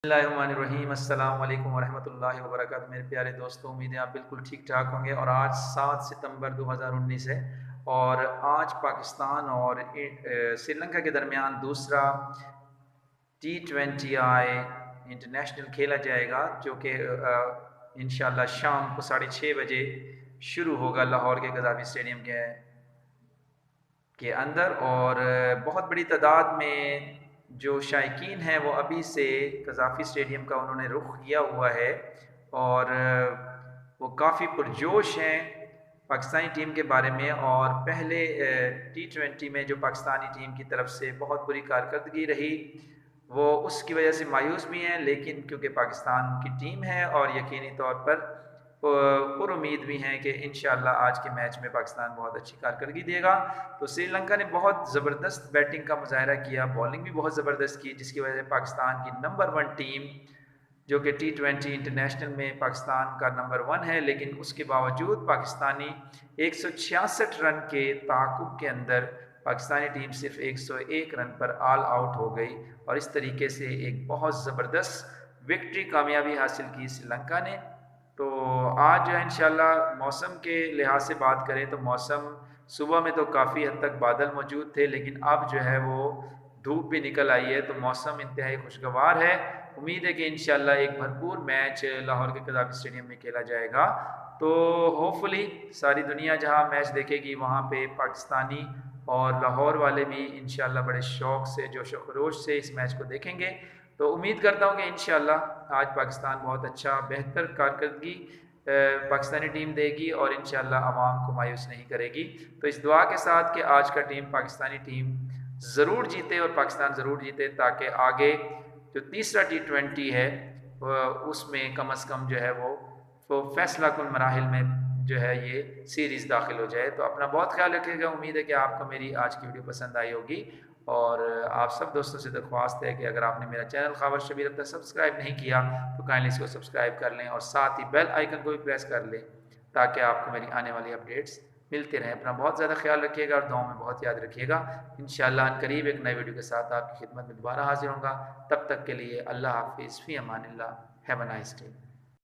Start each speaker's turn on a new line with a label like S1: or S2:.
S1: बिस्मिल्लाहिर्रहमानिर्रहीम अस्सलाम वालेकुम वरहमतुल्लाहि वबरकातुहू। मेरे प्यारे दोस्तों, उम्मीद है आप बिल्कुल ठीक ठाक होंगे। और आज 7 सितंबर 2019 है और आज पाकिस्तान और श्रीलंका के दरमियान दूसरा T20I इंटरनेशनल खेला जाएगा, जो कि इंशाल्लाह शाम को 6:30 बजे शुरू होगा लाहौर के गद्दाफी स्टेडियम के अंदर। और बहुत बड़ी तादाद में जो शायकीन हैं वो अभी से गद्दाफी स्टेडियम का उन्होंने रुख किया हुआ है और वो काफ़ी पुरजोश हैं पाकिस्तानी टीम के बारे में। और पहले T20 में जो पाकिस्तानी टीम की तरफ से बहुत बुरी कारकर्दगी रही, वो उसकी वजह से मायूस भी हैं, लेकिन क्योंकि पाकिस्तान की टीम है और यकीनी तौर पर पुरुम्मीद भी हैं कि इंशाअल्लाह आज के मैच में पाकिस्तान बहुत अच्छी कारकर्दगी देगा। तो श्रीलंका ने बहुत ज़बरदस्त बैटिंग का मुजाहरा किया, बॉलिंग भी बहुत ज़बरदस्त की, जिसकी वजह से पाकिस्तान की नंबर 1 टीम, जो कि T20 इंटरनेशनल में पाकिस्तान का नंबर 1 है, लेकिन उसके बावजूद पाकिस्तानी 166 रन के ताक़ुब के अंदर पाकिस्तानी टीम सिर्फ 101 रन पर ऑल आउट हो गई और इस तरीके से एक बहुत ज़बरदस्त विक्ट्री कामयाबी हासिल की श्रीलंका ने। तो आज जो है इंशाल्लाह मौसम के लिहाज से बात करें तो मौसम सुबह में तो काफ़ी हद तक बादल मौजूद थे, लेकिन अब जो है वो धूप भी निकल आई है, तो मौसम इंतहाई खुशगवार है। उम्मीद है कि इंशाल्लाह एक भरपूर मैच लाहौर के गद्दाफी स्टेडियम में खेला जाएगा। तो होपफुली सारी दुनिया जहां मैच देखेगी वहां पे पाकिस्तानी और लाहौर वाले भी इंशाल्लाह बड़े शौक़ से, जोश व खरोश से इस मैच को देखेंगे। तो उम्मीद करता हूँ कि इंशाल्लाह आज पाकिस्तान बहुत अच्छा बेहतर कारकर्दगी पाकिस्तानी टीम देगी और इंशाल्लाह आवाम को मायूस नहीं करेगी। तो इस दुआ के साथ कि आज का पाकिस्तानी टीम ज़रूर जीते और पाकिस्तान ज़रूर जीते, ताकि आगे जो तीसरा T20 है उसमें कम अज़ कम जो है वो फैसला कुन मराहिल में जो है ये सीरीज़ दाखिल हो जाए। तो अपना बहुत ख्याल रखिएगा। उम्मीद है कि आपको मेरी आज की वीडियो पसंद आई होगी और आप सब दोस्तों से दरख्वास्त है कि अगर आपने मेरा चैनल ख़ाबर शबीर अब तक सब्सक्राइब नहीं किया तो काइंडली इसको सब्सक्राइब कर लें और साथ ही बेल आइकन को भी प्रेस कर लें, ताकि आपको मेरी आने वाली अपडेट्स मिलते रहें। अपना बहुत ज़्यादा ख्याल रखिएगा और दुआओं में बहुत याद रखिएगा। इंशाअल्लाह अनकरीब एक नई वीडियो के साथ आपकी खिदमत में दोबारा हाजिर होऊंगा। तब तक के लिए अल्लाह हाफिज़, फ़ी अमानिल्लाह, हैव अ नाइस डे।